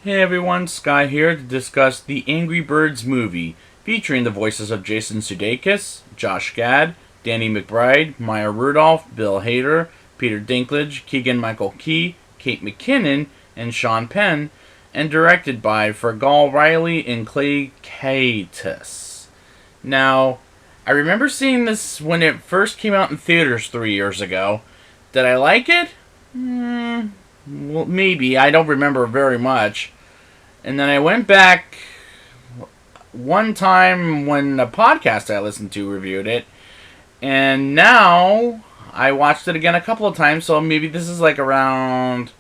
Hey everyone, Sky here to discuss the Angry Birds movie, featuring the voices of Jason Sudeikis, Josh Gad, Danny McBride, Maya Rudolph, Bill Hader, Peter Dinklage, Keegan-Michael Key, Kate McKinnon, and Sean Penn, and directed by Fergal Riley and Clay Kaitis. Now, I remember seeing this when it first came out in theaters 3 years ago. Did I like it? Well, maybe. I don't remember very much. And then I went back one time when a podcast I listened to reviewed it. And now I watched it again a couple of times. So maybe this is like around,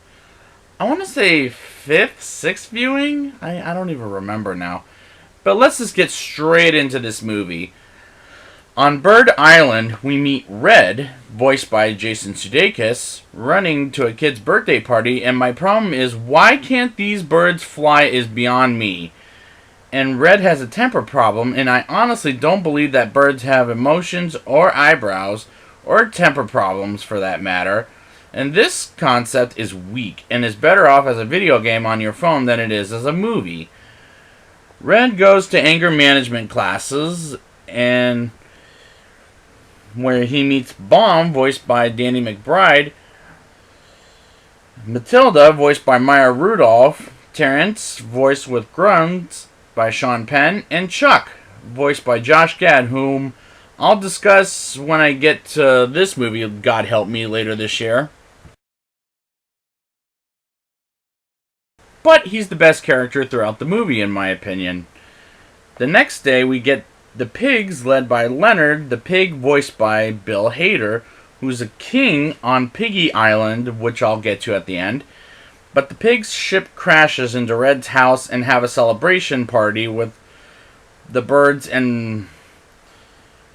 I want to say 5th, 6th viewing? I don't even remember now. But let's just get straight into this movie. On Bird Island, we meet Red, voiced by Jason Sudeikis, running to a kid's birthday party, and my problem is, why can't these birds fly is beyond me. And Red has a temper problem, and I honestly don't believe that birds have emotions or eyebrows, or temper problems for that matter. And this concept is weak, and is better off as a video game on your phone than it is as a movie. Red goes to anger management classes, and where he meets Bomb, voiced by Danny McBride, Matilda, voiced by Maya Rudolph, Terrence, voiced with grunts by Sean Penn, and Chuck, voiced by Josh Gad, whom I'll discuss when I get to this movie, God help me, later this year. But he's the best character throughout the movie, in my opinion. The next day, we get the pigs, led by Leonard, the pig voiced by Bill Hader, who's a king on Piggy Island, which I'll get to at the end. But the pig's ship crashes into Red's house and have a celebration party with the birds, and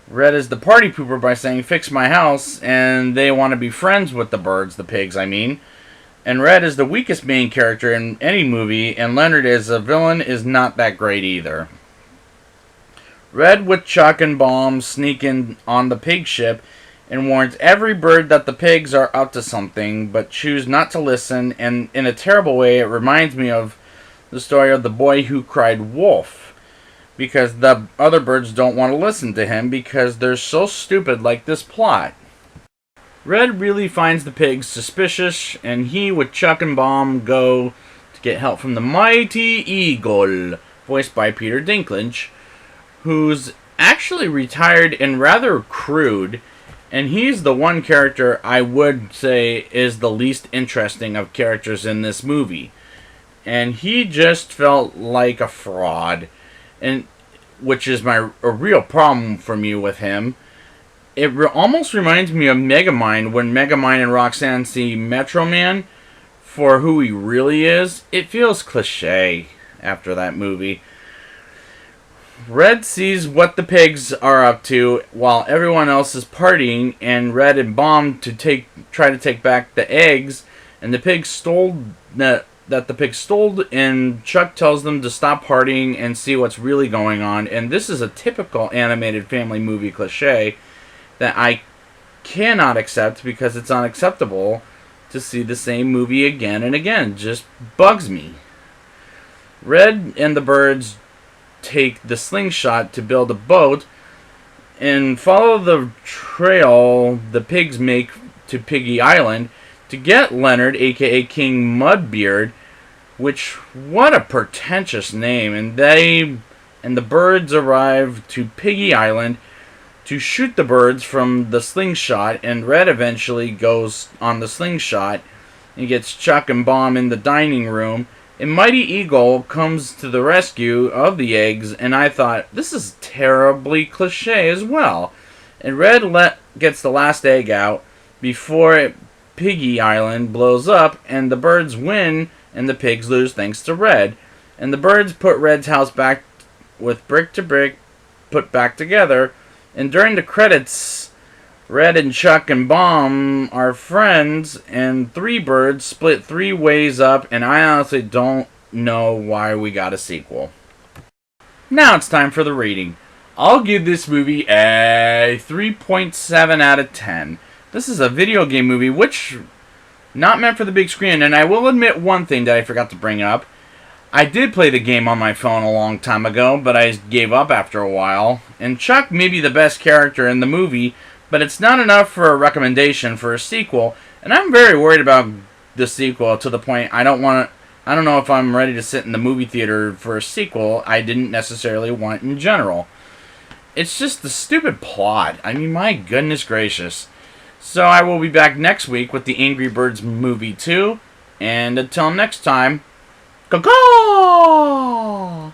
Red is the party pooper by saying, "Fix my house," and they want to be friends with the birds, the pigs, I mean. And Red is the weakest main character in any movie, and Leonard as a villain is not that great either. Red with Chuck and Bomb sneak in on the pig ship and warns every bird that the pigs are up to something, but choose not to listen, and in a terrible way it reminds me of the story of the boy who cried wolf, because the other birds don't want to listen to him because they're so stupid, like this plot. Red really finds the pigs suspicious, and he with Chuck and Bomb go to get help from the mighty eagle, voiced by Peter Dinklage, who's actually retired and rather crude, and he's the one character I would say is the least interesting of characters in this movie. And he just felt like a fraud, and which is a real problem for me with him. It almost reminds me of Megamind when Megamind and Roxanne see Metro Man for who he really is. It feels cliche after that movie. Red sees what the pigs are up to while everyone else is partying, and Red and Bomb try to take back the eggs, and the pigs stole that the pigs stole, and Chuck tells them to stop partying and see what's really going on. And this is a typical animated family movie cliche that I cannot accept, because it's unacceptable to see the same movie again and again. It just bugs me. Red and the birds take the slingshot to build a boat and follow the trail the pigs make to Piggy Island to get Leonard, aka King Mudbeard, which, what a pretentious name. And the birds arrive to Piggy Island to shoot the birds from the slingshot, and Red eventually goes on the slingshot and gets Chuck and Bomb in the dining room. And Mighty Eagle comes to the rescue of the eggs, and I thought, this is terribly cliche as well. And Red gets the last egg out before Piggy Island blows up, and the birds win, and the pigs lose thanks to Red. And the birds put Red's house back with brick to brick put back together, and during the credits, Red and Chuck and Bomb are friends, and 3 birds split 3 ways up, and I honestly don't know why we got a sequel. Now it's time for the rating. I'll give this movie a 3.7 out of 10. This is a video game movie, which not meant for the big screen, and I will admit one thing that I forgot to bring up. I did play the game on my phone a long time ago, but I gave up after a while. And Chuck may be the best character in the movie, but it's not enough for a recommendation for a sequel, and I'm very worried about the sequel to the point I don't know if I'm ready to sit in the movie theater for a sequel I didn't necessarily want in general. It's just the stupid plot. I mean, my goodness gracious. So I will be back next week with the Angry Birds movie 2, and until next time, caw-caw!